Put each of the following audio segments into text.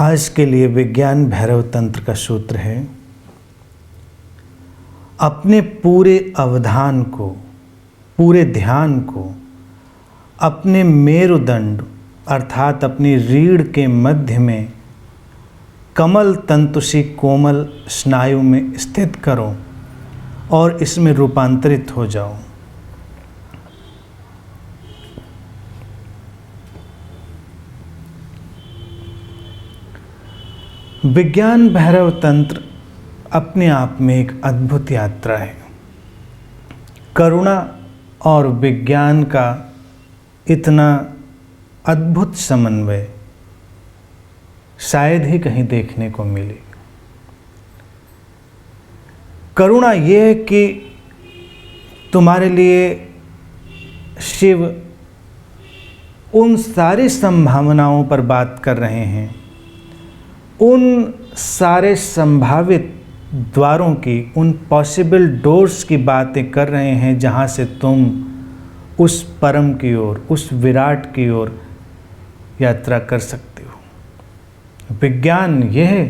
आज के लिए विज्ञान भैरव तंत्र का सूत्र है, अपने पूरे अवधान को, पूरे ध्यान को अपने मेरुदंड अर्थात अपनी रीढ़ के मध्य में कमल तंतु सी कोमल स्नायु में स्थित करो और इसमें रूपांतरित हो जाओ। विज्ञान भैरव तंत्र अपने आप में एक अद्भुत यात्रा है। करुणा और विज्ञान का इतना अद्भुत समन्वय शायद ही कहीं देखने को मिले। करुणा ये है कि तुम्हारे लिए शिव उन सारी संभावनाओं पर बात कर रहे हैं, उन सारे संभावित द्वारों की, उन पॉसिबल डोर्स की बातें कर रहे हैं जहाँ से तुम उस परम की ओर, उस विराट की ओर यात्रा कर सकते हो। विज्ञान यह है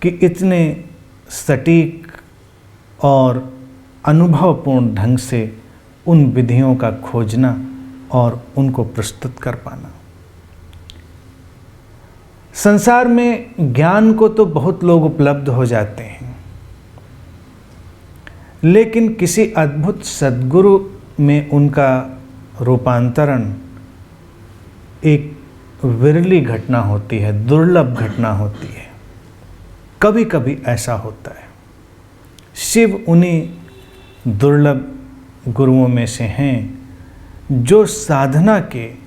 कि इतने सटीक और अनुभवपूर्ण ढंग से उन विधियों का खोजना और उनको प्रस्तुत कर पाना। संसार में ज्ञान को तो बहुत लोग उपलब्ध हो जाते हैं, लेकिन किसी अद्भुत सद्गुरु में उनका रूपांतरण एक विरली घटना होती है, दुर्लभ घटना होती है। कभी कभी ऐसा होता है। शिव उन्हीं दुर्लभ गुरुओं में से हैं जो साधना के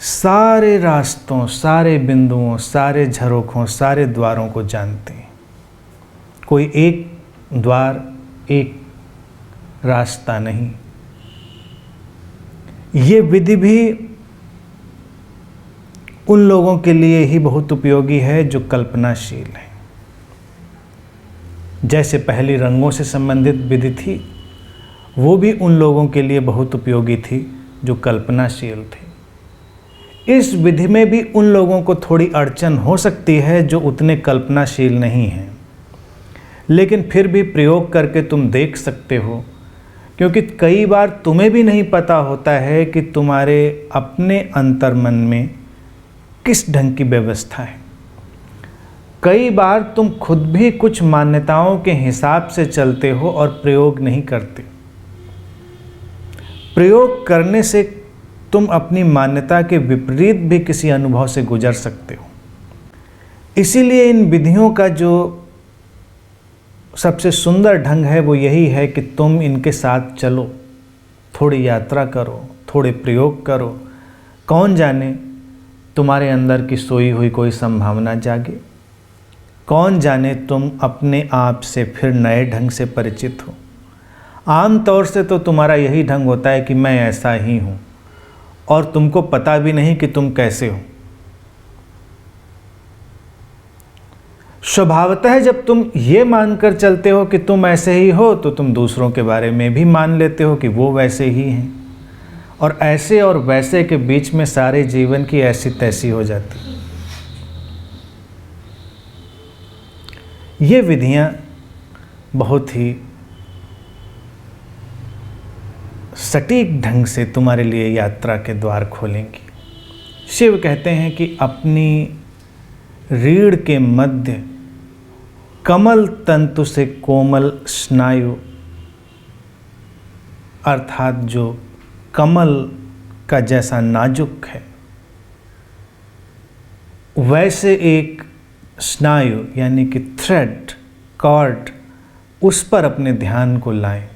सारे रास्तों, सारे बिंदुओं, सारे झरोखों, सारे द्वारों को जानते हैं। कोई एक द्वार, एक रास्ता नहीं। ये विधि भी उन लोगों के लिए ही बहुत उपयोगी है जो कल्पनाशील है। जैसे पहली रंगों से संबंधित विधि थी, वो भी उन लोगों के लिए बहुत उपयोगी थी जो कल्पनाशील थे। इस विधि में भी उन लोगों को थोड़ी अड़चन हो सकती है जो उतने कल्पनाशील नहीं हैं, लेकिन फिर भी प्रयोग करके तुम देख सकते हो, क्योंकि कई बार तुम्हें भी नहीं पता होता है कि तुम्हारे अपने अंतर्मन में किस ढंग की व्यवस्था है। कई बार तुम खुद भी कुछ मान्यताओं के हिसाब से चलते हो और प्रयोग नहीं करते। प्रयोग करने से तुम अपनी मान्यता के विपरीत भी किसी अनुभव से गुजर सकते हो। इसीलिए इन विधियों का जो सबसे सुंदर ढंग है वो यही है कि तुम इनके साथ चलो, थोड़ी यात्रा करो, थोड़े प्रयोग करो। कौन जाने तुम्हारे अंदर की सोई हुई कोई संभावना जागे। कौन जाने तुम अपने आप से फिर नए ढंग से परिचित हो। आम तौर से तो तुम्हारा यही ढंग होता है कि मैं ऐसा ही हूँ, और तुमको पता भी नहीं कि तुम कैसे हो। स्वभावतः जब तुम ये मानकर चलते हो कि तुम ऐसे ही हो, तो तुम दूसरों के बारे में भी मान लेते हो कि वो वैसे ही हैं, और ऐसे और वैसे के बीच में सारे जीवन की ऐसी तैसी हो जाती। ये विधियां बहुत ही सटीक ढंग से तुम्हारे लिए यात्रा के द्वार खोलेंगी। शिव कहते हैं कि अपनी रीढ़ के मध्य कमल तंतु से कोमल स्नायु अर्थात जो कमल का जैसा नाजुक है, वैसे एक स्नायु यानी कि थ्रेड, कॉर्ड, उस पर अपने ध्यान को लाएं।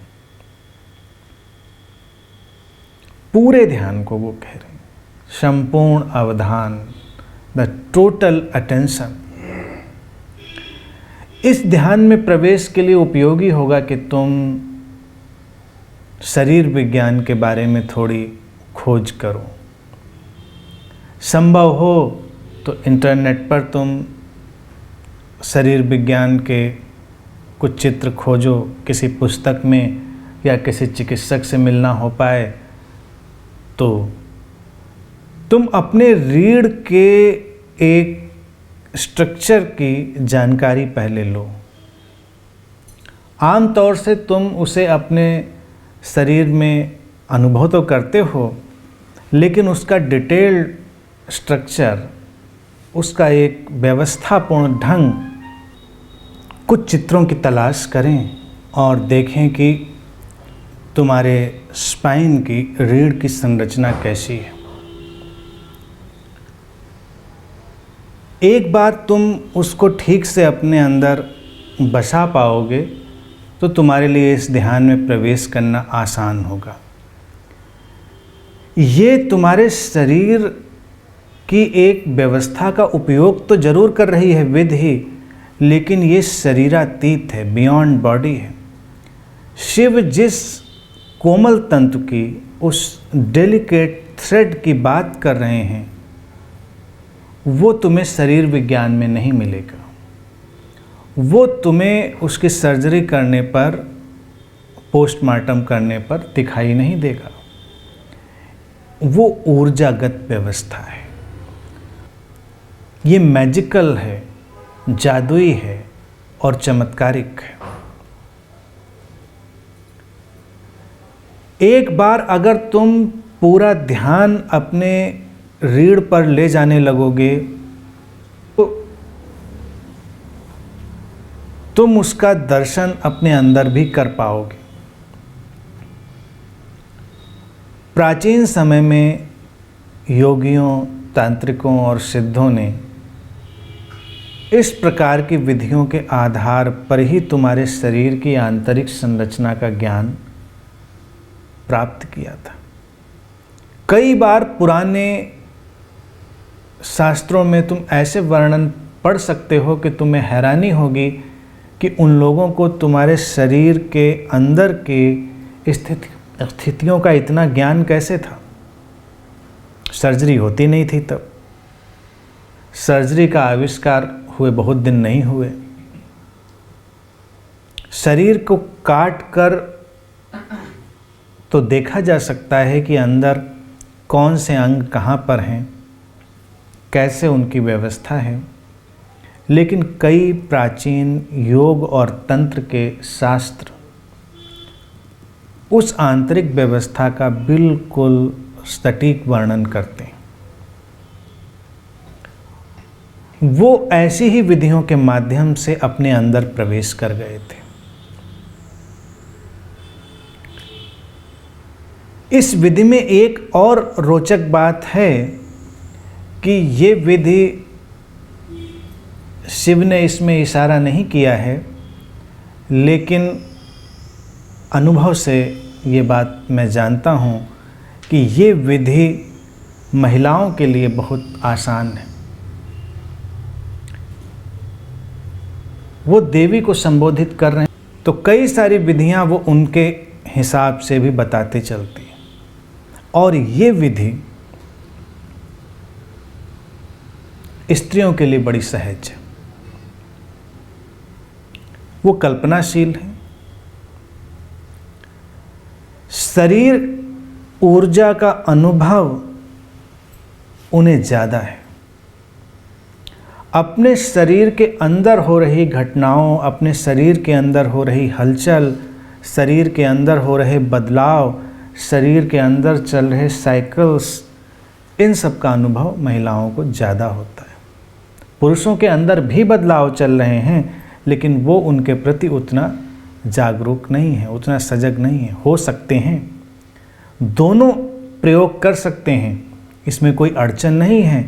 पूरे ध्यान को वो कह रहे हैं, संपूर्ण अवधान, द टोटल अटेंशन। इस ध्यान में प्रवेश के लिए उपयोगी होगा कि तुम शरीर विज्ञान के बारे में थोड़ी खोज करो। संभव हो तो इंटरनेट पर तुम शरीर विज्ञान के कुछ चित्र खोजो, किसी पुस्तक में या किसी चिकित्सक से मिलना हो पाए तो तुम अपने रीढ़ के एक स्ट्रक्चर की जानकारी पहले लो। आम तौर से तुम उसे अपने शरीर में अनुभव तो करते हो, लेकिन उसका डिटेल्ड स्ट्रक्चर, उसका एक व्यवस्थापूर्ण ढंग, कुछ चित्रों की तलाश करें और देखें कि तुम्हारे स्पाइन की, रीढ़ की संरचना कैसी है। एक बार तुम उसको ठीक से अपने अंदर बसा पाओगे तो तुम्हारे लिए इस ध्यान में प्रवेश करना आसान होगा। ये तुम्हारे शरीर की एक व्यवस्था का उपयोग तो जरूर कर रही है विधि, लेकिन ये शरीरातीत है, बियॉन्ड बॉडी है। शिव जिस कोमल तंतु की, उस डेलिकेट थ्रेड की बात कर रहे हैं, वो तुम्हें शरीर विज्ञान में नहीं मिलेगा। वो तुम्हें उसकी सर्जरी करने पर, पोस्टमार्टम करने पर दिखाई नहीं देगा। वो ऊर्जागत व्यवस्था है, ये मैजिकल है, जादुई है और चमत्कारिक है। एक बार अगर तुम पूरा ध्यान अपने रीढ़ पर ले जाने लगोगे तो तुम उसका दर्शन अपने अंदर भी कर पाओगे। प्राचीन समय में योगियों, तांत्रिकों और सिद्धों ने इस प्रकार की विधियों के आधार पर ही तुम्हारे शरीर की आंतरिक संरचना का ज्ञान प्राप्त किया था। कई बार पुराने शास्त्रों में तुम ऐसे वर्णन पढ़ सकते हो कि तुम्हें हैरानी होगी कि उन लोगों को तुम्हारे शरीर के अंदर के स्थितियों का इतना ज्ञान कैसे था। सर्जरी होती नहीं थी तब, सर्जरी का आविष्कार हुए बहुत दिन नहीं हुए। शरीर को काट कर तो देखा जा सकता है कि अंदर कौन से अंग कहाँ पर हैं, कैसे उनकी व्यवस्था है, लेकिन कई प्राचीन योग और तंत्र के शास्त्र उस आंतरिक व्यवस्था का बिल्कुल सटीक वर्णन करते हैं। वो ऐसी ही विधियों के माध्यम से अपने अंदर प्रवेश कर गए थे। इस विधि में एक और रोचक बात है कि ये विधि, शिव ने इसमें इशारा नहीं किया है, लेकिन अनुभव से ये बात मैं जानता हूँ कि ये विधि महिलाओं के लिए बहुत आसान है। वो देवी को संबोधित कर रहे हैं तो कई सारी विधियाँ वो उनके हिसाब से भी बताते चलती हैं। और ये विधि स्त्रियों के लिए बड़ी सहज है, वो कल्पनाशील है। शरीर ऊर्जा का अनुभव उन्हें ज़्यादा है। अपने शरीर के अंदर हो रही घटनाओं, अपने शरीर के अंदर हो रही हलचल, शरीर के अंदर हो रहे बदलाव, शरीर के अंदर चल रहे साइकिल्स, इन सब का अनुभव महिलाओं को ज़्यादा होता है। पुरुषों के अंदर भी बदलाव चल रहे हैं, लेकिन वो उनके प्रति उतना जागरूक नहीं है, उतना सजग नहीं है। हो सकते हैं, दोनों प्रयोग कर सकते हैं, इसमें कोई अड़चन नहीं है,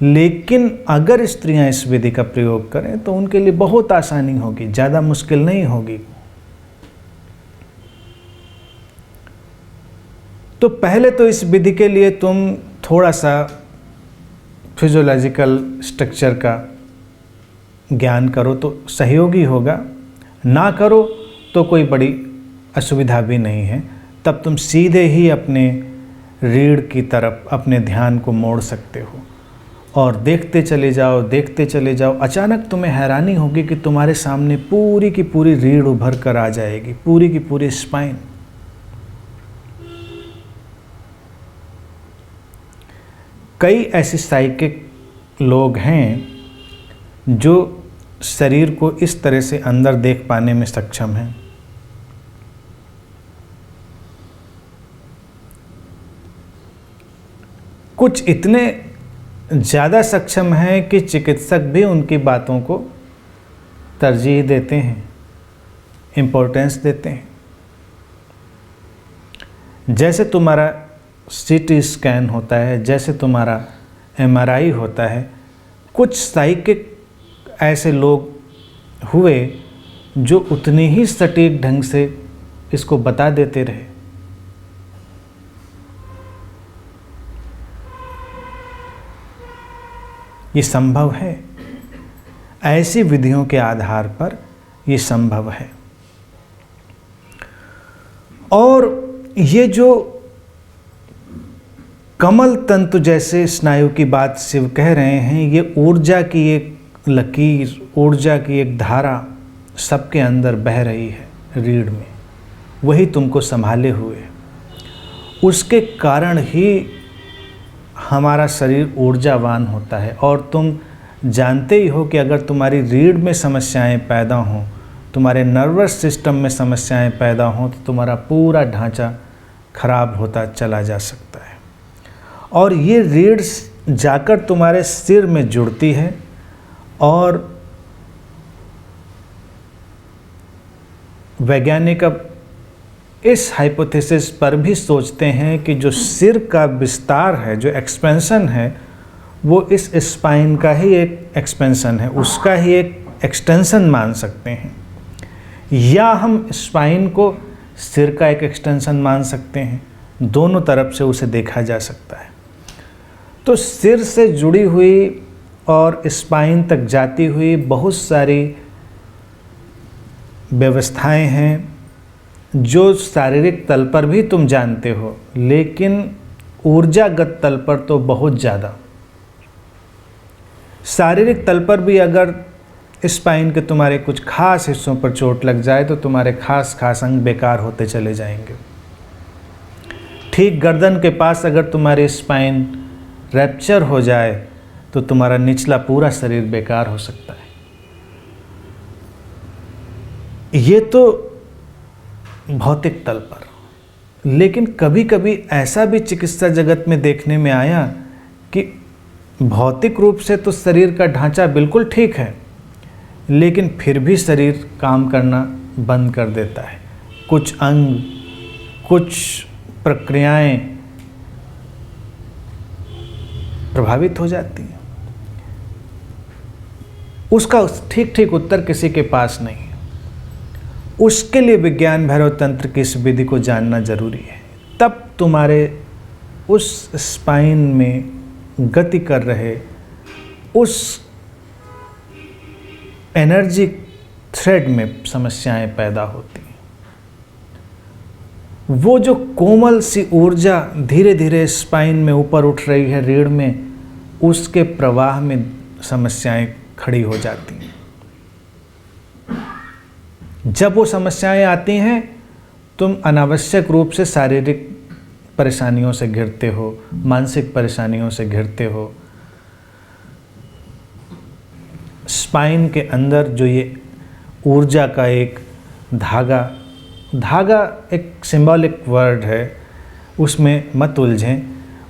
लेकिन अगर स्त्रियां इस विधि का प्रयोग करें तो उनके लिए बहुत आसानी होगी, ज़्यादा मुश्किल नहीं होगी। तो पहले तो इस विधि के लिए तुम थोड़ा सा फिजियोलॉजिकल स्ट्रक्चर का ज्ञान करो तो सहयोगी होगा, ना करो तो कोई बड़ी असुविधा भी नहीं है। तब तुम सीधे ही अपने रीढ़ की तरफ अपने ध्यान को मोड़ सकते हो और देखते चले जाओ, देखते चले जाओ। अचानक तुम्हें हैरानी होगी कि तुम्हारे सामने पूरी की पूरी रीढ़ उभर कर आ जाएगी, पूरी की पूरी स्पाइन। कई ऐसी साइकिक लोग हैं जो शरीर को इस तरह से अंदर देख पाने में सक्षम हैं। कुछ इतने ज़्यादा सक्षम हैं कि चिकित्सक भी उनकी बातों को तरजीह देते हैं, इम्पोर्टेंस देते हैं। जैसे तुम्हारा सीटी स्कैन होता है, जैसे तुम्हारा एमआरआई होता है, कुछ साइकिक ऐसे लोग हुए जो उतने ही सटीक ढंग से इसको बता देते रहे। ये संभव है, ऐसी विधियों के आधार पर ये संभव है। और ये जो कमल तंतु जैसे स्नायु की बात शिव कह रहे हैं, ये ऊर्जा की एक लकीर, ऊर्जा की एक धारा सबके अंदर बह रही है रीढ़ में, वही तुमको संभाले हुए है। उसके कारण ही हमारा शरीर ऊर्जावान होता है। और तुम जानते ही हो कि अगर तुम्हारी रीढ़ में समस्याएं पैदा हों, तुम्हारे नर्वस सिस्टम में समस्याएं पैदा हों, तो तुम्हारा पूरा ढांचा खराब होता चला जा सकता है। और ये रीढ़ जाकर तुम्हारे सिर में जुड़ती है और वैज्ञानिक अब इस हाइपोथेसिस पर भी सोचते हैं कि जो सिर का विस्तार है, जो एक्सपेंशन है, वो इस स्पाइन का ही एक एक्सपेंशन है, उसका ही एक एक्सटेंशन मान सकते हैं। या हम स्पाइन को सिर का एक एक्सटेंशन मान सकते हैं। दोनों तरफ से उसे देखा जा सकता है। तो सिर से जुड़ी हुई और स्पाइन तक जाती हुई बहुत सारी व्यवस्थाएं हैं जो शारीरिक तल पर भी तुम जानते हो, लेकिन ऊर्जागत तल पर तो बहुत ज़्यादा। शारीरिक तल पर भी अगर स्पाइन के तुम्हारे कुछ खास हिस्सों पर चोट लग जाए तो तुम्हारे खास अंग बेकार होते चले जाएंगे। ठीक गर्दन के पास अगर तुम्हारी स्पाइन रैप्चर हो जाए तो तुम्हारा निचला पूरा शरीर बेकार हो सकता है। ये तो भौतिक तल पर, लेकिन कभी कभी ऐसा भी चिकित्सा जगत में देखने में आया कि भौतिक रूप से तो शरीर का ढांचा बिल्कुल ठीक है, लेकिन फिर भी शरीर काम करना बंद कर देता है। कुछ अंग, कुछ प्रक्रियाएं प्रभावित हो जाती हैं। उसका ठीक उत्तर किसी के पास नहीं है। उसके लिए विज्ञान भैरव तंत्र की इस विधि को जानना जरूरी है। तब तुम्हारे उस स्पाइन में गति कर रहे उस एनर्जी थ्रेड में समस्याएं पैदा होती हैं। वो जो कोमल सी ऊर्जा धीरे धीरे स्पाइन में ऊपर उठ रही है रीढ़ में, उसके प्रवाह में समस्याएं खड़ी हो जाती हैं। जब वो समस्याएं आती हैं, तुम अनावश्यक रूप से शारीरिक परेशानियों से घिरते हो, मानसिक परेशानियों से घिरते हो। स्पाइन के अंदर जो ये ऊर्जा का एक धागा एक सिंबॉलिक वर्ड है, उसमें मत उलझें।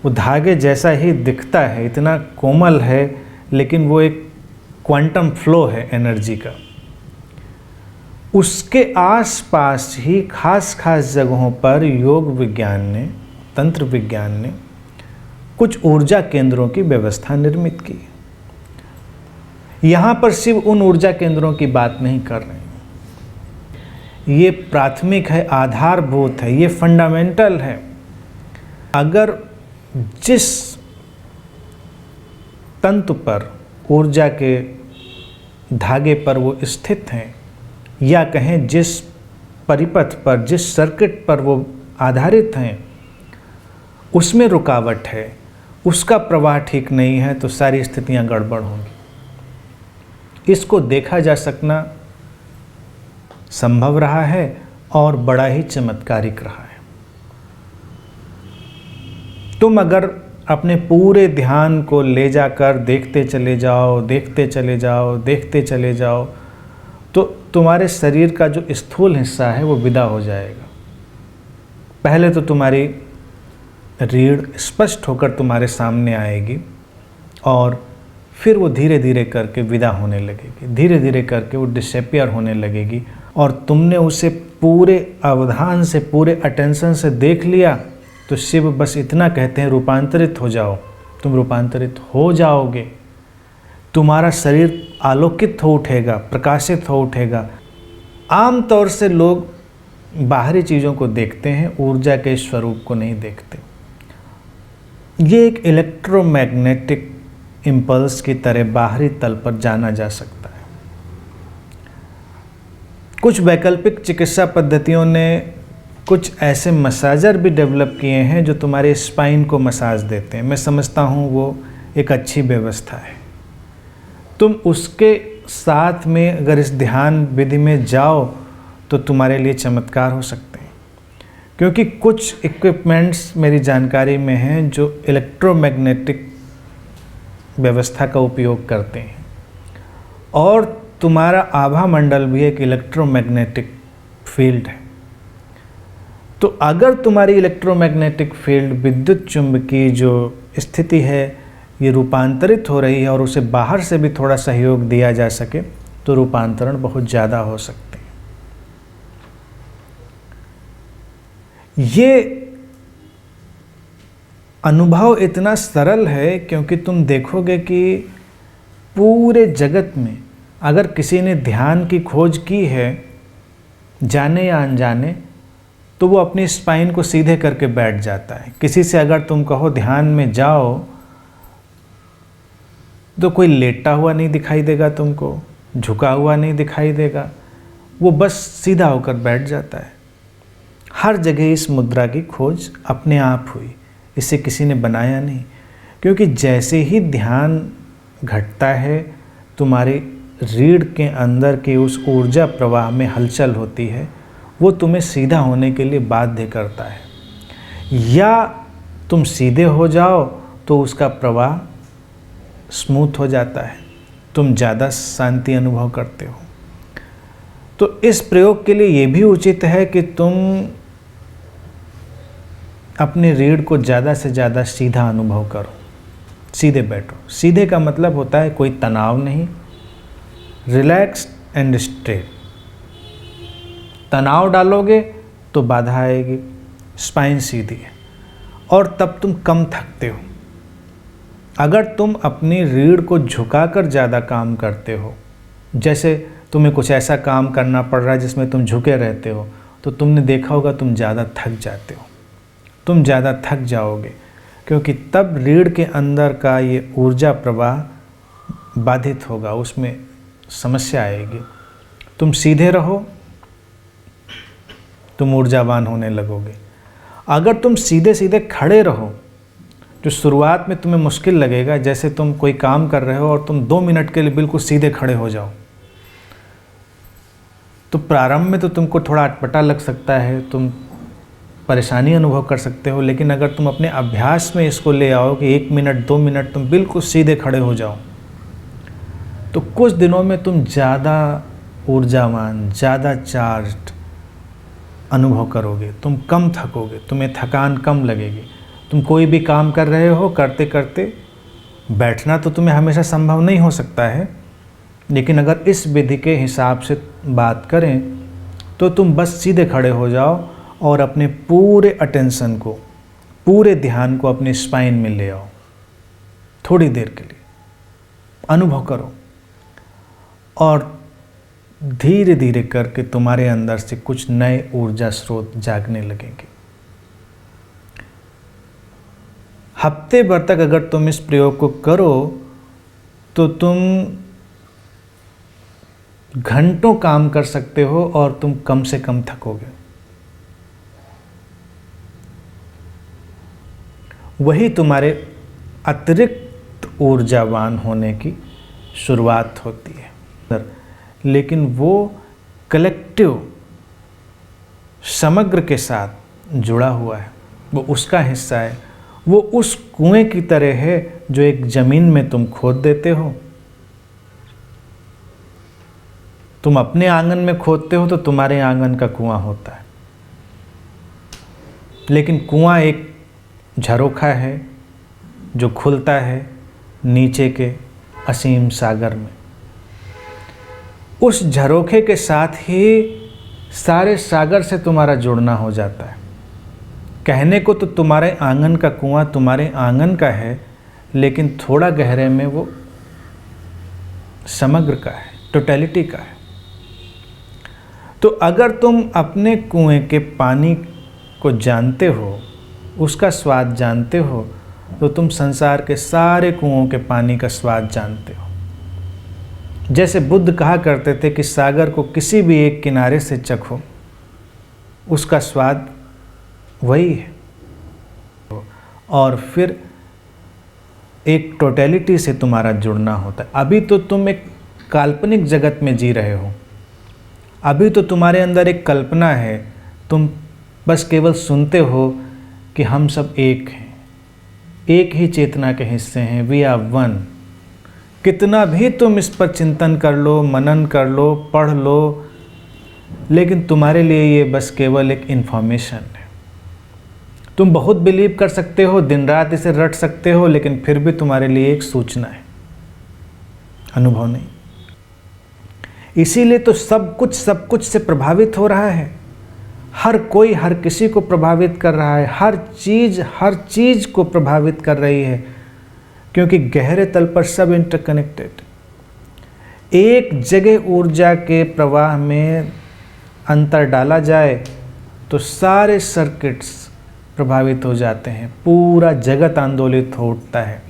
वो धागे जैसा ही दिखता है, इतना कोमल है, लेकिन वो एक क्वांटम फ्लो है एनर्जी का। उसके आसपास ही खास जगहों पर योग विज्ञान ने, तंत्र विज्ञान ने कुछ ऊर्जा केंद्रों की व्यवस्था निर्मित की। यहाँ पर शिव उन ऊर्जा केंद्रों की बात नहीं कर रहे हैं। ये प्राथमिक है, आधारभूत है, ये फंडामेंटल है। अगर जिस तंतु पर, ऊर्जा के धागे पर वो स्थित हैं, या कहें जिस परिपथ पर, जिस सर्किट पर वो आधारित हैं, उसमें रुकावट है, उसका प्रवाह ठीक नहीं है, तो सारी स्थितियां गड़बड़ होंगी। इसको देखा जा सकना संभव रहा है और बड़ा ही चमत्कारिक रहा है। तुम अगर अपने पूरे ध्यान को ले जाकर देखते चले जाओ, देखते चले जाओ, देखते चले जाओ, तो तुम्हारे शरीर का जो स्थूल हिस्सा है वो विदा हो जाएगा। पहले तो तुम्हारी रीढ़ स्पष्ट होकर तुम्हारे सामने आएगी और फिर वो धीरे धीरे करके विदा होने लगेगी, धीरे धीरे करके वो डिसअपियर होने लगेगी और तुमने उसे पूरे अवधान से, पूरे अटेंशन से देख लिया। तो शिव बस इतना कहते हैं, रूपांतरित हो जाओ। तुम रूपांतरित हो जाओगे, तुम्हारा शरीर आलोकित हो उठेगा, प्रकाशित हो उठेगा। आम तौर से लोग बाहरी चीज़ों को देखते हैं, ऊर्जा के स्वरूप को नहीं देखते। ये एक इलेक्ट्रोमैग्नेटिक इम्पल्स की तरह बाहरी तल पर जाना जा सकता है। कुछ वैकल्पिक चिकित्सा पद्धतियों ने कुछ ऐसे मसाजर भी डेवलप किए हैं जो तुम्हारे स्पाइन को मसाज देते हैं। मैं समझता हूँ वो एक अच्छी व्यवस्था है। तुम उसके साथ में अगर इस ध्यान विधि में जाओ तो तुम्हारे लिए चमत्कार हो सकते हैं, क्योंकि कुछ इक्विपमेंट्स मेरी जानकारी में हैं जो इलेक्ट्रोमैग्नेटिक व्यवस्था का उपयोग करते हैं और तुम्हारा आभा मंडल भी एक इलेक्ट्रोमैग्नेटिक फील्ड है। तो अगर तुम्हारी इलेक्ट्रोमैग्नेटिक फील्ड, विद्युत चुंबकीय जो स्थिति है, ये रूपांतरित हो रही है और उसे बाहर से भी थोड़ा सहयोग दिया जा सके तो रूपांतरण बहुत ज़्यादा हो सकते हैं। ये अनुभव इतना सरल है क्योंकि तुम देखोगे कि पूरे जगत में अगर किसी ने ध्यान की खोज की है, जाने या अनजाने, तो वो अपनी स्पाइन को सीधे करके बैठ जाता है। किसी से अगर तुम कहो ध्यान में जाओ तो कोई लेटा हुआ नहीं दिखाई देगा, तुमको झुका हुआ नहीं दिखाई देगा, वो बस सीधा होकर बैठ जाता है। हर जगह इस मुद्रा की खोज अपने आप हुई, इसे किसी ने बनाया नहीं। क्योंकि जैसे ही ध्यान घटता है, तुम्हारी रीढ़ के अंदर की उस ऊर्जा प्रवाह में हलचल होती है, वो तुम्हें सीधा होने के लिए बाध्य करता है। या तुम सीधे हो जाओ तो उसका प्रवाह स्मूथ हो जाता है, तुम ज़्यादा शांति अनुभव करते हो। तो इस प्रयोग के लिए ये भी उचित है कि तुम अपनी रीढ़ को ज़्यादा से ज़्यादा सीधा अनुभव करो, सीधे बैठो। सीधे का मतलब होता है कोई तनाव नहीं, रिलैक्स्ड एंड स्ट्रेट। तनाव डालोगे तो बाधा आएगी, स्पाइन सीधी है और तब तुम कम थकते हो। अगर तुम अपनी रीढ़ को झुकाकर ज़्यादा काम करते हो, जैसे तुम्हें कुछ ऐसा काम करना पड़ रहा है जिसमें तुम झुके रहते हो, तो तुमने देखा होगा तुम ज़्यादा थक जाते हो, तुम ज़्यादा थक जाओगे, क्योंकि तब रीढ़ के अंदर का ये ऊर्जा प्रवाह बाधित होगा, उसमें समस्या आएगी। तुम सीधे रहो, तुम ऊर्जावान होने लगोगे। अगर तुम सीधे सीधे खड़े रहो, जो शुरुआत में तुम्हें मुश्किल लगेगा, जैसे तुम कोई काम कर रहे हो और तुम 2 मिनट के लिए बिल्कुल सीधे खड़े हो जाओ, तो प्रारंभ में तो तुमको थोड़ा अटपटा लग सकता है, तुम परेशानी अनुभव कर सकते हो। लेकिन अगर तुम अपने अभ्यास में इसको ले आओ कि 1 मिनट 2 मिनट तुम बिल्कुल सीधे खड़े हो जाओ, तो कुछ दिनों में तुम ज़्यादा ऊर्जावान, ज़्यादा चार्ज्ड अनुभव करोगे, तुम कम थकोगे, तुम्हें थकान कम लगेगी। तुम कोई भी काम कर रहे हो, करते करते बैठना तो तुम्हें हमेशा संभव नहीं हो सकता है, लेकिन अगर इस विधि के हिसाब से बात करें तो तुम बस सीधे खड़े हो जाओ और अपने पूरे अटेंशन को, पूरे ध्यान को अपनी स्पाइन में ले आओ। थोड़ी देर के लिए अनुभव करो और धीरे धीरे करके तुम्हारे अंदर से कुछ नए ऊर्जा स्रोत जागने लगेंगे। हफ्ते भर तक अगर तुम इस प्रयोग को करो तो तुम घंटों काम कर सकते हो और तुम कम से कम थकोगे। वही तुम्हारे अतिरिक्त ऊर्जावान होने की शुरुआत होती है। लेकिन वो कलेक्टिव, समग्र के साथ जुड़ा हुआ है, वो उसका हिस्सा है, वो उस कुएं की तरह है जो एक जमीन में तुम खोद देते हो। तुम अपने आंगन में खोदते हो तो तुम्हारे आंगन का कुआं होता है, लेकिन कुआं एक झरोखा है जो खुलता है नीचे के असीम सागर में। उस झरोखे के साथ ही सारे सागर से तुम्हारा जुड़ना हो जाता है। कहने को तो तुम्हारे आंगन का कुआं तुम्हारे आंगन का है, लेकिन थोड़ा गहरे में वो समग्र का है, टोटलिटी का है। तो अगर तुम अपने कुएं के पानी को जानते हो, उसका स्वाद जानते हो, तो तुम संसार के सारे कुओं के पानी का स्वाद जानते हो। जैसे बुद्ध कहा करते थे कि सागर को किसी भी एक किनारे से चखो, उसका स्वाद वही है। और फिर एक टोटलिटी से तुम्हारा जुड़ना होता है। अभी तो तुम एक काल्पनिक जगत में जी रहे हो, अभी तो तुम्हारे अंदर एक कल्पना है, तुम बस केवल सुनते हो कि हम सब एक हैं, एक ही चेतना के हिस्से हैं, वी आर वन। कितना भी तुम इस पर चिंतन कर लो, मनन कर लो, पढ़ लो, लेकिन तुम्हारे लिए ये बस केवल एक इन्फॉर्मेशन है। तुम बहुत बिलीव कर सकते हो, दिन रात इसे रट सकते हो, लेकिन फिर भी तुम्हारे लिए एक सूचना है, अनुभव नहीं। इसीलिए तो सब कुछ से प्रभावित हो रहा है। हर कोई हर किसी को प्रभावित कर रहा है, हर चीज़ को प्रभावित कर रही है, क्योंकि गहरे तल पर सब इंटरकनेक्टेड। एक जगह ऊर्जा के प्रवाह में अंतर डाला जाए तो सारे सर्किट्स प्रभावित हो जाते हैं, पूरा जगत आंदोलित हो उठता है।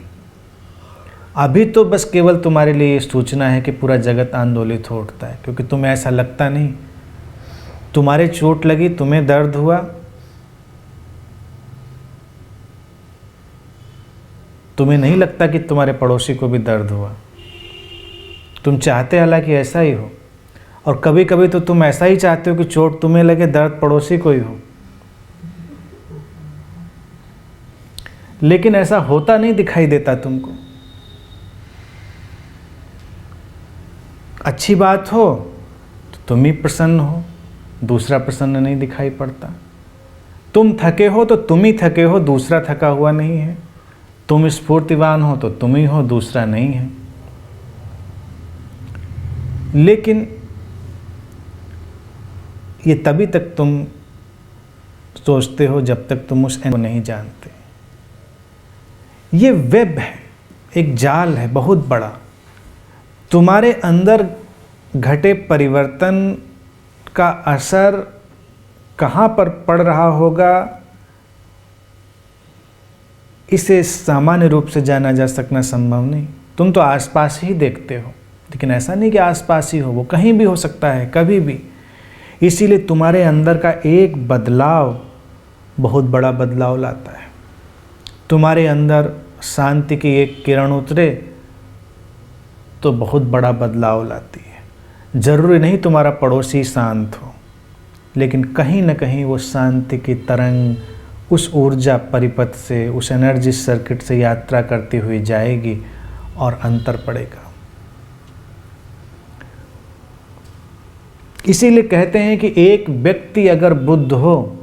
अभी तो बस केवल तुम्हारे लिए ये सूचना है कि पूरा जगत आंदोलित हो उठता है, क्योंकि तुम्हें ऐसा लगता नहीं। तुम्हारे चोट लगी, तुम्हें दर्द हुआ, तुम्हें नहीं लगता कि तुम्हारे पड़ोसी को भी दर्द हुआ। तुम चाहते हालांकि ऐसा ही हो, और कभी कभी तो तुम ऐसा ही चाहते हो कि चोट तुम्हें लगे, दर्द पड़ोसी को ही हो, लेकिन ऐसा होता नहीं दिखाई देता तुमको। अच्छी बात हो तो तुम ही प्रसन्न हो, दूसरा प्रसन्न नहीं दिखाई पड़ता। तुम थके हो तो तुम ही थके हो, दूसरा थका हुआ नहीं है। तुम स्फूर्तिवान हो तो तुम ही हो, दूसरा नहीं है। लेकिन ये तभी तक तुम सोचते हो जब तक तुम उस को नहीं जानते। ये वेब है, एक जाल है बहुत बड़ा। तुम्हारे अंदर घटे परिवर्तन का असर कहाँ पर पड़ रहा होगा, इसे सामान्य रूप से जाना जा सकना संभव नहीं। तुम तो आसपास ही देखते हो, लेकिन ऐसा नहीं कि आसपास ही हो, वो कहीं भी हो सकता है, कभी भी। इसीलिए तुम्हारे अंदर का एक बदलाव बहुत बड़ा बदलाव लाता है। तुम्हारे अंदर शांति की एक किरण उतरे तो बहुत बड़ा बदलाव लाती है। जरूरी नहीं तुम्हारा पड़ोसी शांत हो, लेकिन कहीं ना कहीं वो शांति की तरंग उस ऊर्जा परिपथ से, उस एनर्जी सर्किट से यात्रा करती हुई जाएगी और अंतर पड़ेगा। इसीलिए कहते हैं कि एक व्यक्ति अगर बुद्ध हो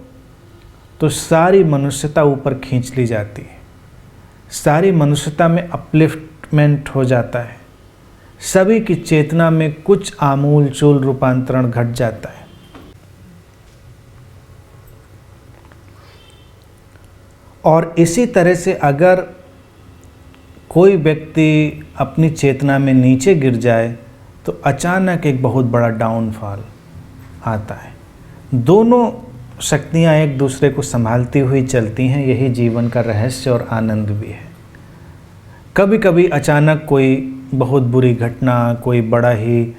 तो सारी मनुष्यता ऊपर खींच ली जाती है, सारी मनुष्यता में अपलिफ्टमेंट हो जाता है, सभी की चेतना में कुछ आमूल चूल रूपांतरण घट जाता है। और इसी तरह से अगर कोई व्यक्ति अपनी चेतना में नीचे गिर जाए तो अचानक एक बहुत बड़ा डाउनफॉल आता है। दोनों शक्तियाँ एक दूसरे को संभालती हुई चलती हैं, यही जीवन का रहस्य और आनंद भी है। कभी कभी अचानक कोई बहुत बुरी घटना, कोई बड़ा ही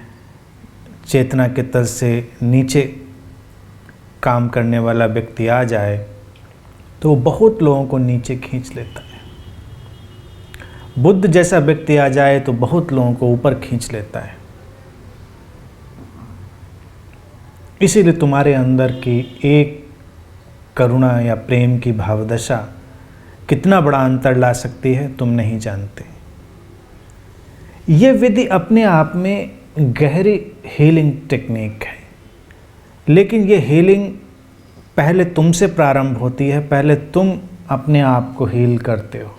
चेतना के तल से नीचे काम करने वाला व्यक्ति आ जाए तो वो बहुत लोगों को नीचे खींच लेता है। बुद्ध जैसा व्यक्ति आ जाए तो बहुत लोगों को ऊपर खींच लेता है। इसीलिए तुम्हारे अंदर की एक करुणा या प्रेम की भावदशा कितना बड़ा अंतर ला सकती है तुम नहीं जानते। ये विधि अपने आप में गहरी हीलिंग टेक्निक है, लेकिन ये हीलिंग पहले तुमसे प्रारंभ होती है। पहले तुम अपने आप को हील करते हो।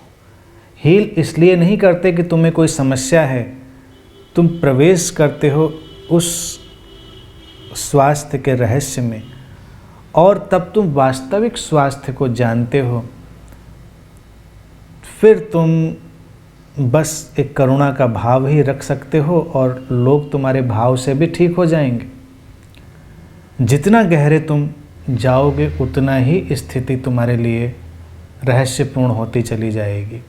हील इसलिए नहीं करते कि तुम्हें कोई समस्या है, तुम प्रवेश करते हो उस स्वास्थ्य के रहस्य में, और तब तुम वास्तविक स्वास्थ्य को जानते हो। फिर तुम बस एक करुणा का भाव ही रख सकते हो और लोग तुम्हारे भाव से भी ठीक हो जाएंगे। जितना गहरे तुम जाओगे उतना ही स्थिति तुम्हारे लिए रहस्यपूर्ण होती चली जाएगी।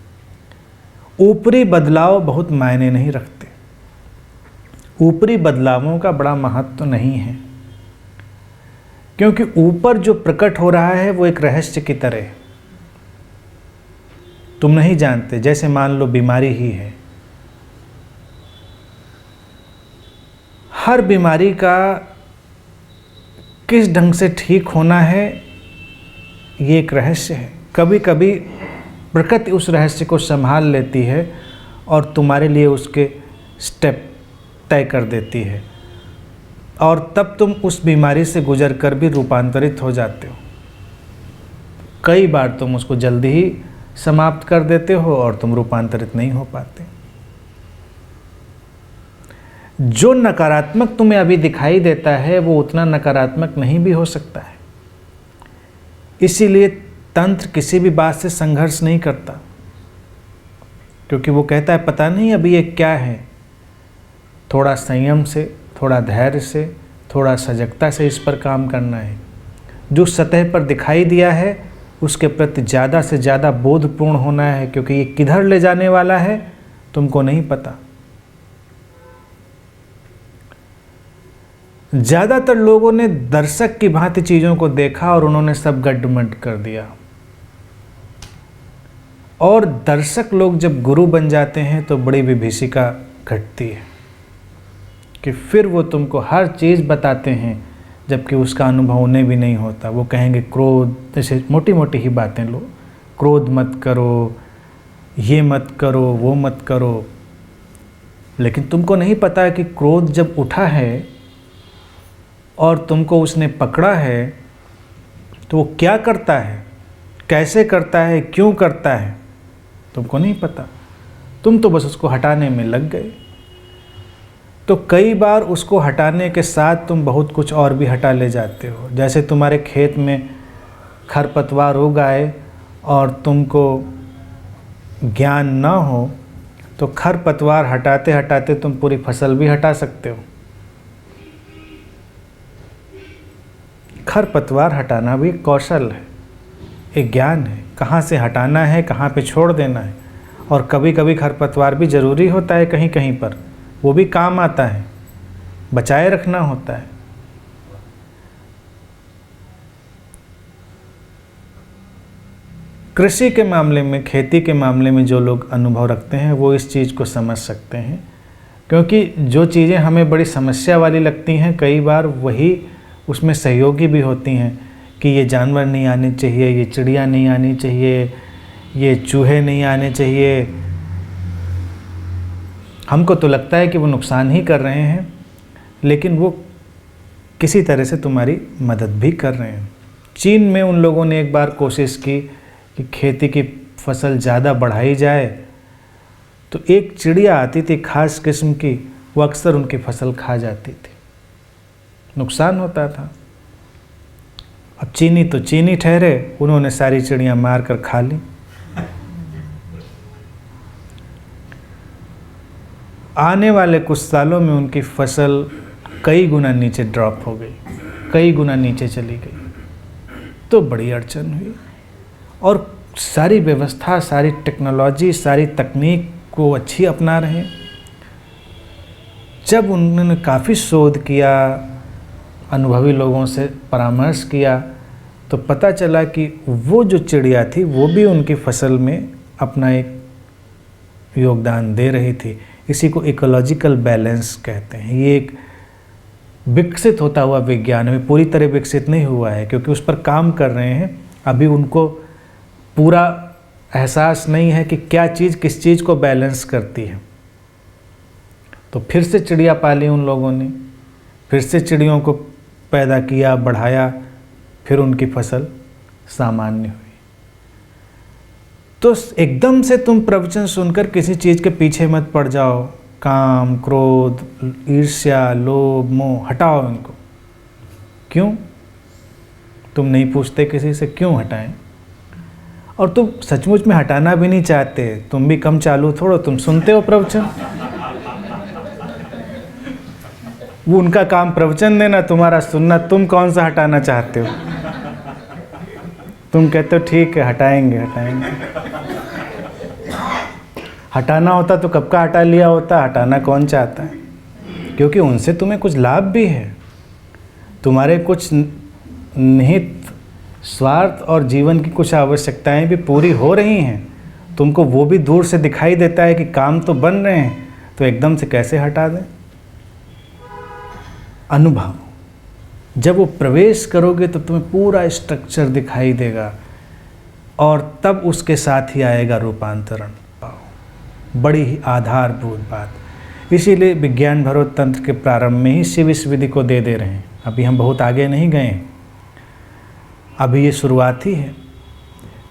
ऊपरी बदलाव बहुत मायने नहीं रखते। ऊपरी बदलावों का बड़ा महत्व नहीं है, क्योंकि ऊपर जो प्रकट हो रहा है वो एक रहस्य की तरह है। तुम नहीं जानते। जैसे मान लो बीमारी ही है, हर बीमारी का किस ढंग से ठीक होना है ये एक रहस्य है। कभी कभी प्रकृति उस रहस्य को संभाल लेती है और तुम्हारे लिए उसके स्टेप तय कर देती है, और तब तुम उस बीमारी से गुजर कर भी रूपांतरित हो जाते हो। कई बार तुम उसको जल्दी ही समाप्त कर देते हो और तुम रूपांतरित नहीं हो पाते। जो नकारात्मक तुम्हें अभी दिखाई देता है वो उतना नकारात्मक नहीं भी हो सकता है। इसीलिए तंत्र किसी भी बात से संघर्ष नहीं करता, क्योंकि वो कहता है पता नहीं अभी ये क्या है। थोड़ा संयम से, थोड़ा धैर्य से, थोड़ा सजगता से इस पर काम करना है। जो सतह पर दिखाई दिया है उसके प्रति ज़्यादा से ज़्यादा बोधपूर्ण होना है, क्योंकि ये किधर ले जाने वाला है तुमको नहीं पता। ज़्यादातर लोगों ने दर्शक की भांति चीज़ों को देखा और उन्होंने सब गड्ढमड कर दिया। और दर्शक लोग जब गुरु बन जाते हैं तो बड़ी विभीषिका घटती है कि फिर वो तुमको हर चीज़ बताते हैं जबकि उसका अनुभव उन्हें भी नहीं होता। वो कहेंगे क्रोध, जैसे मोटी मोटी ही बातें लो, क्रोध मत करो, ये मत करो, वो मत करो। लेकिन तुमको नहीं पता कि क्रोध जब उठा है और तुमको उसने पकड़ा है तो वो क्या करता है, कैसे करता है, क्यों करता है, तुमको नहीं पता। तुम तो बस उसको हटाने में लग गए। तो कई बार उसको हटाने के साथ तुम बहुत कुछ और भी हटा ले जाते हो। जैसे तुम्हारे खेत में खरपतवार उग आए और तुमको ज्ञान ना हो तो खरपतवार हटाते हटाते तुम पूरी फसल भी हटा सकते हो। खरपतवार हटाना भी कौशल है, एक ज्ञान है, कहाँ से हटाना है, कहाँ पे छोड़ देना है। और कभी कभी खरपतवार भी ज़रूरी होता है, कहीं कहीं पर वो भी काम आता है, बचाए रखना होता है। कृषि के मामले में, खेती के मामले में जो लोग अनुभव रखते हैं वो इस चीज़ को समझ सकते हैं, क्योंकि जो चीज़ें हमें बड़ी समस्या वाली लगती हैं कई बार वही उसमें सहयोगी भी होती हैं कि ये जानवर नहीं आने चाहिए, ये चिड़िया नहीं आनी चाहिए, ये चूहे नहीं आने चाहिए। हमको तो लगता है कि वो नुकसान ही कर रहे हैं, लेकिन वो किसी तरह से तुम्हारी मदद भी कर रहे हैं। चीन में उन लोगों ने एक बार कोशिश की कि खेती की फसल ज़्यादा बढ़ाई जाए, तो एक चिड़िया आती थी खास किस्म की, वो अक्सर उनकी फसल खा जाती थी, नुकसान होता था। अब चीनी तो चीनी ठहरे, उन्होंने सारी चिड़ियाँ मार कर खा ली। आने वाले कुछ सालों में उनकी फसल कई गुना नीचे ड्रॉप हो गई, कई गुना नीचे चली गई। तो बड़ी अड़चन हुई और सारी व्यवस्था, सारी टेक्नोलॉजी, सारी तकनीक को अच्छी अपना रहे। जब उन्होंने काफ़ी शोध किया, अनुभवी लोगों से परामर्श किया, तो पता चला कि वो जो चिड़िया थी वो भी उनकी फसल में अपना एक योगदान दे रही थी। इसी को इकोलॉजिकल बैलेंस कहते हैं। ये एक विकसित होता हुआ विज्ञान है, पूरी तरह विकसित नहीं हुआ है क्योंकि उस पर काम कर रहे हैं। अभी उनको पूरा एहसास नहीं है कि क्या चीज़ किस चीज़ को बैलेंस करती है। तो फिर से चिड़िया पाली उन लोगों ने, फिर से चिड़ियों को पैदा किया, बढ़ाया, फिर उनकी फसल सामान्य हुई। तो एकदम से तुम प्रवचन सुनकर किसी चीज़ के पीछे मत पड़ जाओ। काम, क्रोध, ईर्ष्या, लोभ, मोह हटाओ इनको। क्यों? तुम नहीं पूछते किसी से क्यों हटाएं? और तुम सचमुच में हटाना भी नहीं चाहते। तुम भी कम चालू थोड़ो, तुम सुनते हो प्रवचन। वो उनका काम प्रवचन देना, तुम्हारा सुनना। तुम कौन सा हटाना चाहते हो? तुम कहते हो ठीक है, हटाएंगे हटाएंगे। हटाना होता तो कब का हटा लिया होता। हटाना कौन चाहता है? क्योंकि उनसे तुम्हें कुछ लाभ भी है, तुम्हारे कुछ निहित स्वार्थ और जीवन की कुछ आवश्यकताएं भी पूरी हो रही हैं। तुमको वो भी दूर से दिखाई देता है कि काम तो बन रहे हैं, तो एकदम से कैसे हटा दें? अनुभव, जब वो प्रवेश करोगे तो तुम्हें पूरा स्ट्रक्चर दिखाई देगा और तब उसके साथ ही आएगा रूपांतरण। बड़ी ही आधारभूत बात। इसीलिए विज्ञान भरोत तंत्र के प्रारंभ में ही शिव इस विधि को दे रहे हैं। अभी हम बहुत आगे नहीं गए, अभी ये शुरुआत ही है।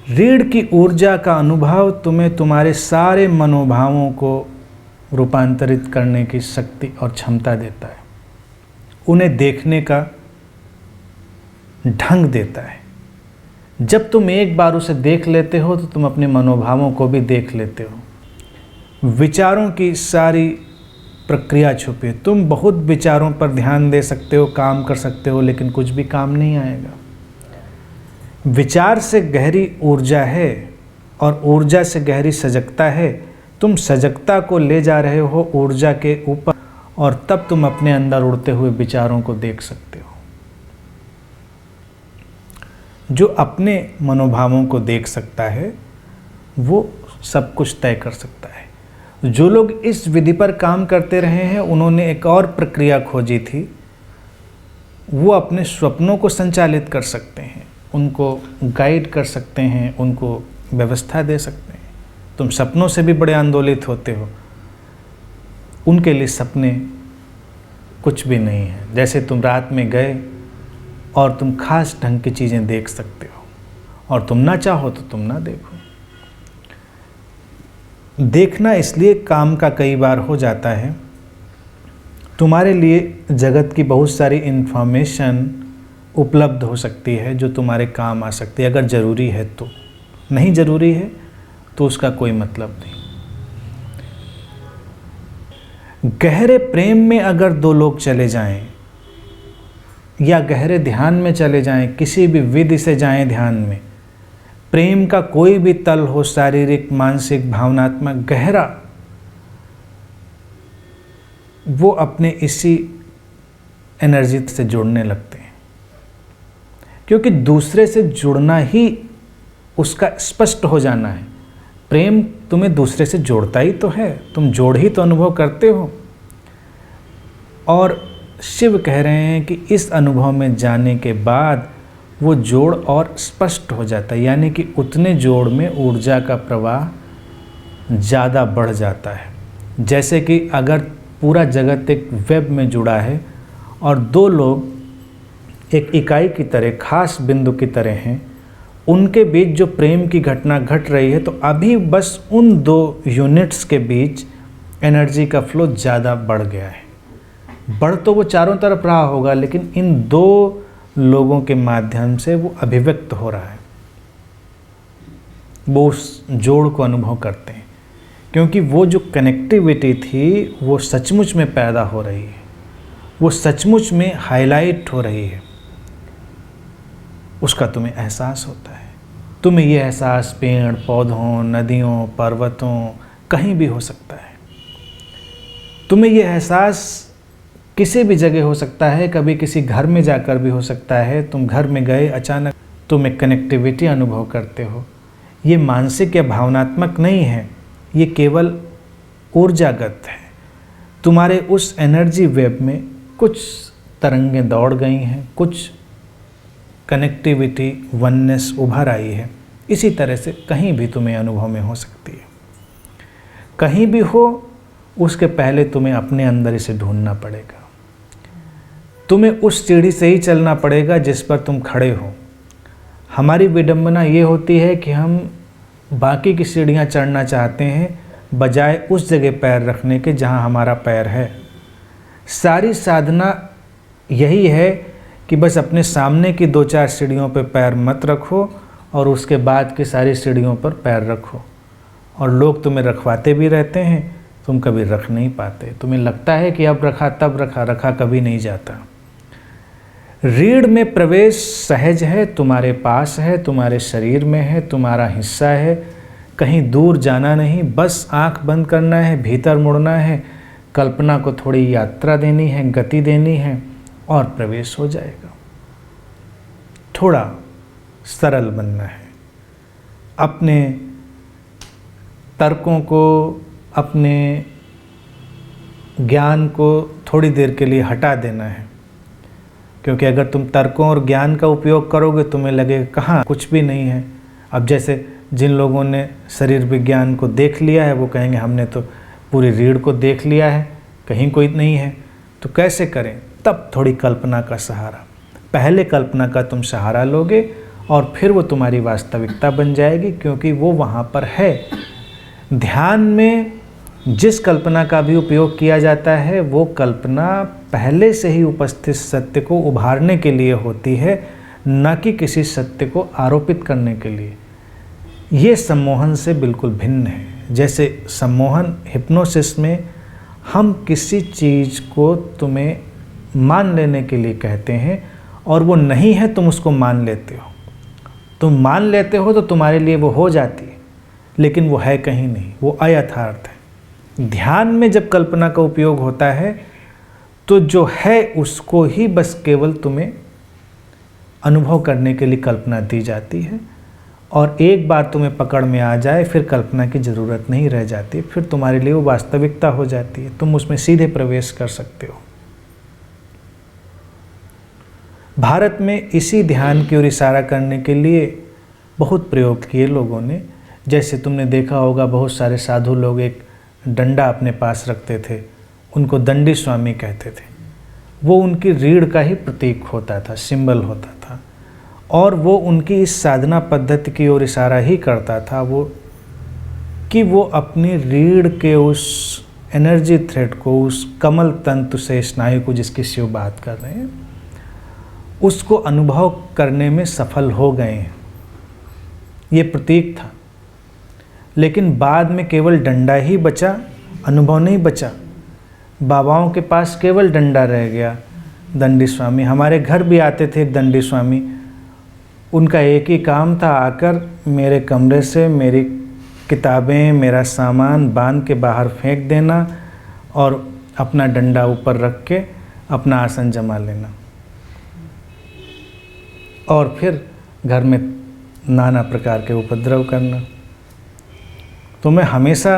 रीढ़ की ऊर्जा का अनुभव तुम्हें तुम्हारे सारे मनोभावों को रूपांतरित करने की शक्ति और क्षमता देता है, उन्हें देखने का ढंग देता है। जब तुम एक बार उसे देख लेते हो तो तुम अपने मनोभावों को भी देख लेते हो। विचारों की सारी प्रक्रिया छुपी है। तुम बहुत विचारों पर ध्यान दे सकते हो, काम कर सकते हो, लेकिन कुछ भी काम नहीं आएगा। विचार से गहरी ऊर्जा है और ऊर्जा से गहरी सजगता है। तुम सजगता को ले जा रहे हो ऊर्जा के ऊपर और तब तुम अपने अंदर उड़ते हुए विचारों को देख सकते हो। जो अपने मनोभावों को देख सकता है वो सब कुछ तय कर सकता है। जो लोग इस विधि पर काम करते रहे हैं उन्होंने एक और प्रक्रिया खोजी थी। वो अपने स्वप्नों को संचालित कर सकते हैं, उनको गाइड कर सकते हैं, उनको व्यवस्था दे सकते हैं। तुम सपनों से भी बड़े आंदोलित होते हो, उनके लिए सपने कुछ भी नहीं है। जैसे तुम रात में गए और तुम खास ढंग की चीज़ें देख सकते हो और तुम ना चाहो तो तुम ना देखो। देखना इसलिए काम का कई बार हो जाता है। तुम्हारे लिए जगत की बहुत सारी इन्फॉर्मेशन उपलब्ध हो सकती है जो तुम्हारे काम आ सकती है, अगर ज़रूरी है तो। नहीं ज़रूरी है तो उसका कोई मतलब नहीं। गहरे प्रेम में अगर दो लोग चले जाएं या गहरे ध्यान में चले जाएं, किसी भी विधि से जाएं ध्यान में, प्रेम का कोई भी तल हो, शारीरिक, मानसिक, भावनात्मक, गहरा, वो अपने इसी एनर्जी से जुड़ने लगते हैं। क्योंकि दूसरे से जुड़ना ही उसका स्पष्ट हो जाना है। प्रेम तुम्हें दूसरे से जोड़ता ही तो है, तुम जोड़ ही तो अनुभव करते हो। और शिव कह रहे हैं कि इस अनुभव में जाने के बाद वो जोड़ और स्पष्ट हो जाता है, यानी कि उतने जोड़ में ऊर्जा का प्रवाह ज़्यादा बढ़ जाता है। जैसे कि अगर पूरा जगत एक वेब में जुड़ा है और दो लोग एक इकाई की तरह, खास बिंदु की तरह हैं, उनके बीच जो प्रेम की घटना घट रही है, तो अभी बस उन दो यूनिट्स के बीच एनर्जी का फ्लो ज़्यादा बढ़ गया है। बढ़ तो वो चारों तरफ रहा होगा, लेकिन इन दो लोगों के माध्यम से वो अभिव्यक्त हो रहा है। वो उस जोड़ को अनुभव करते हैं, क्योंकि वो जो कनेक्टिविटी थी वो सचमुच में पैदा हो रही है, वो सचमुच में हाईलाइट हो रही है। उसका तुम्हें एहसास होता है। तुम्हें ये एहसास पेड़ पौधों, नदियों, पर्वतों, कहीं भी हो सकता है। तुम्हें ये एहसास किसी भी जगह हो सकता है, कभी किसी घर में जाकर भी हो सकता है। तुम घर में गए, अचानक तुम एक कनेक्टिविटी अनुभव करते हो। ये मानसिक या भावनात्मक नहीं है, ये केवल ऊर्जागत है। तुम्हारे उस एनर्जी वेब में कुछ तरंगें दौड़ गई हैं, कुछ कनेक्टिविटी, वननेस उभर आई है। इसी तरह से कहीं भी तुम्हें अनुभव में हो सकती है। कहीं भी हो, उसके पहले तुम्हें अपने अंदर इसे ढूंढना पड़ेगा। तुम्हें उस सीढ़ी से ही चलना पड़ेगा जिस पर तुम खड़े हो। हमारी विडंबना ये होती है कि हम बाकी की सीढ़ियाँ चढ़ना चाहते हैं बजाय उस जगह पैर रखने के जहाँ हमारा पैर है। सारी साधना यही है कि बस अपने सामने की 2-4 सीढ़ियों पर पैर मत रखो और उसके बाद की सारी सीढ़ियों पर पैर रखो। और लोग तुम्हें रखवाते भी रहते हैं, तुम कभी रख नहीं पाते। तुम्हें लगता है कि अब रखा तब रखा कभी नहीं जाता। रीढ़ में प्रवेश सहज है, तुम्हारे पास है, तुम्हारे शरीर में है, तुम्हारा हिस्सा है। कहीं दूर जाना नहीं, बस आंख बंद करना है, भीतर मुड़ना है, कल्पना को थोड़ी यात्रा देनी है, गति देनी है और प्रवेश हो जाएगा। थोड़ा सरल बनना है। अपने तर्कों को, अपने ज्ञान को थोड़ी देर के लिए हटा देना है, क्योंकि अगर तुम तर्कों और ज्ञान का उपयोग करोगे तुम्हें लगेगा कहाँ कुछ भी नहीं है। अब जैसे जिन लोगों ने शरीर विज्ञान को देख लिया है वो कहेंगे हमने तो पूरी रीढ़ को देख लिया है, कहीं कोई नहीं है। तो कैसे करें? तब थोड़ी कल्पना का सहारा। पहले कल्पना का तुम सहारा लोगे और फिर वो तुम्हारी वास्तविकता बन जाएगी, क्योंकि वो वहाँ पर है। ध्यान में जिस कल्पना का भी उपयोग किया जाता है वो कल्पना पहले से ही उपस्थित सत्य को उभारने के लिए होती है, न कि किसी सत्य को आरोपित करने के लिए। ये सम्मोहन से बिल्कुल भिन्न है। जैसे सम्मोहन हिप्नोसिस में हम किसी चीज़ को तुम्हें मान लेने के लिए कहते हैं और वो नहीं है, तुम उसको मान लेते हो। तुम मान लेते हो तो तुम्हारे लिए वो हो जाती है, लेकिन वो है कहीं नहीं, वो अयथार्थ है। ध्यान में जब कल्पना का उपयोग होता है तो जो है उसको ही बस केवल तुम्हें अनुभव करने के लिए कल्पना दी जाती है, और एक बार तुम्हें पकड़ में आ जाए फिर कल्पना की ज़रूरत नहीं रह जाती, फिर तुम्हारे लिए वो वास्तविकता हो जाती है, तुम उसमें सीधे प्रवेश कर सकते हो। भारत में इसी ध्यान की ओर इशारा करने के लिए बहुत प्रयोग किए लोगों ने। जैसे तुमने देखा होगा बहुत सारे साधु लोग एक डंडा अपने पास रखते थे, उनको दंडी स्वामी कहते थे। वो उनकी रीढ़ का ही प्रतीक होता था, सिंबल होता था, और वो उनकी इस साधना पद्धति की ओर इशारा ही करता था कि वो अपनी रीढ़ के उस एनर्जी थ्रेड को, उस कमल तंतु से स्नायु को जिसकी शिव बात कर रहे हैं, उसको अनुभव करने में सफल हो गए हैं। ये प्रतीक था। लेकिन बाद में केवल डंडा ही बचा, अनुभव नहीं बचा। बाबाओं के पास केवल डंडा रह गया। दंडी स्वामी, हमारे घर भी आते थे एक दंडी स्वामी। उनका एक ही काम था, आकर मेरे कमरे से मेरी किताबें, मेरा सामान बांध के बाहर फेंक देना और अपना डंडा ऊपर रख के अपना आसन जमा लेना, और फिर घर में नाना प्रकार के उपद्रव करना। तो मैं हमेशा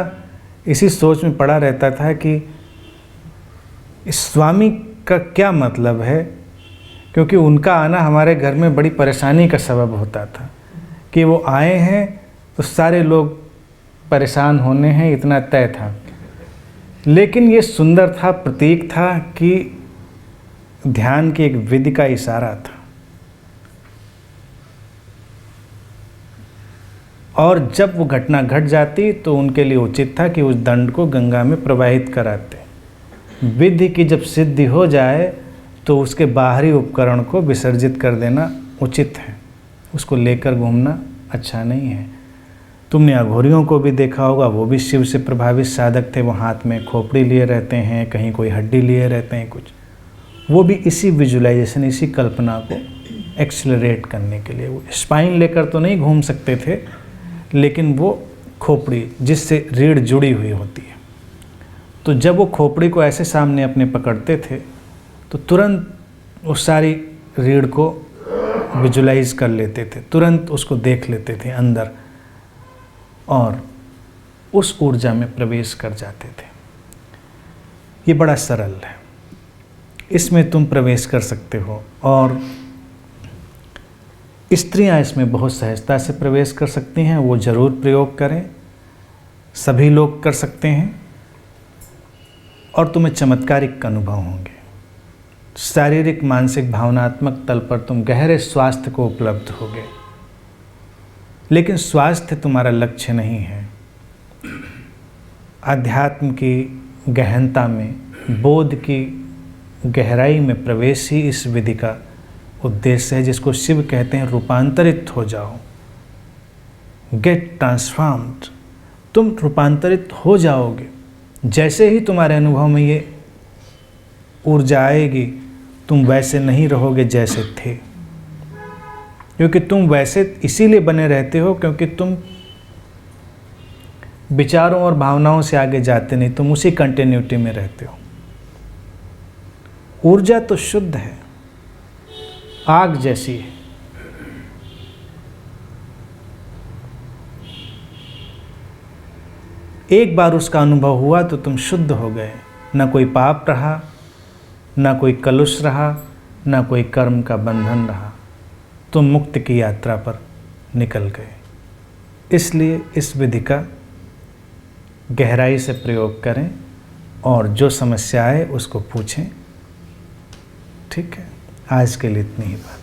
इसी सोच में पड़ा रहता था कि इस स्वामी का क्या मतलब है, क्योंकि उनका आना हमारे घर में बड़ी परेशानी का सबब होता था कि वो आए हैं तो सारे लोग परेशान होने हैं, इतना तय था। लेकिन ये सुंदर था, प्रतीक था कि ध्यान की एक विधि का इशारा था। और जब वो घटना घट जाती तो उनके लिए उचित था कि उस दंड को गंगा में प्रवाहित कराते। विधि की जब सिद्धि हो जाए तो उसके बाहरी उपकरण को विसर्जित कर देना उचित है, उसको लेकर घूमना अच्छा नहीं है। तुमने अघोरियों को भी देखा होगा, वो भी शिव से प्रभावित साधक थे। वो हाथ में खोपड़ी लिए रहते हैं, कहीं कोई हड्डी लिए रहते हैं कुछ। वो भी इसी विजुअलाइजेशन, इसी कल्पना को एक्सेलरेट करने के लिए, वो स्पाइन लेकर तो नहीं घूम सकते थे, लेकिन वो खोपड़ी जिससे रीढ़ जुड़ी हुई होती है, तो जब वो खोपड़ी को ऐसे सामने अपने पकड़ते थे तो तुरंत उस सारी रीढ़ को विजुलाइज कर लेते थे, तुरंत उसको देख लेते थे अंदर और उस ऊर्जा में प्रवेश कर जाते थे। ये बड़ा सरल है, इसमें तुम प्रवेश कर सकते हो। और स्त्रियां इसमें बहुत सहजता से प्रवेश कर सकती हैं, वो ज़रूर प्रयोग करें। सभी लोग कर सकते हैं और तुम्हें चमत्कारिक अनुभव होंगे। शारीरिक, मानसिक, भावनात्मक तल पर तुम गहरे स्वास्थ्य को उपलब्ध होगे। लेकिन स्वास्थ्य तुम्हारा लक्ष्य नहीं है। अध्यात्म की गहनता में, बोध की गहराई में प्रवेश ही इस विधि का उद्देश्य है, जिसको शिव कहते हैं रूपांतरित हो जाओ, गेट ट्रांसफॉर्म्ड। तुम रूपांतरित हो जाओगे। जैसे ही तुम्हारे अनुभव में ये ऊर्जा आएगी, तुम वैसे नहीं रहोगे जैसे थे, क्योंकि तुम वैसे इसीलिए बने रहते हो क्योंकि तुम विचारों और भावनाओं से आगे जाते नहीं, तुम उसी कंटिन्यूटी में रहते हो। ऊर्जा तो शुद्ध है, आग जैसी है। एक बार उसका अनुभव हुआ तो तुम शुद्ध हो गए। न कोई पाप रहा, न कोई कलुष रहा, न कोई कर्म का बंधन रहा। तुम मुक्ति की यात्रा पर निकल गए। इसलिए इस विधि का गहराई से प्रयोग करें और जो समस्या आए उसको पूछें। ठीक है, आज के लिए इतनी ही बात।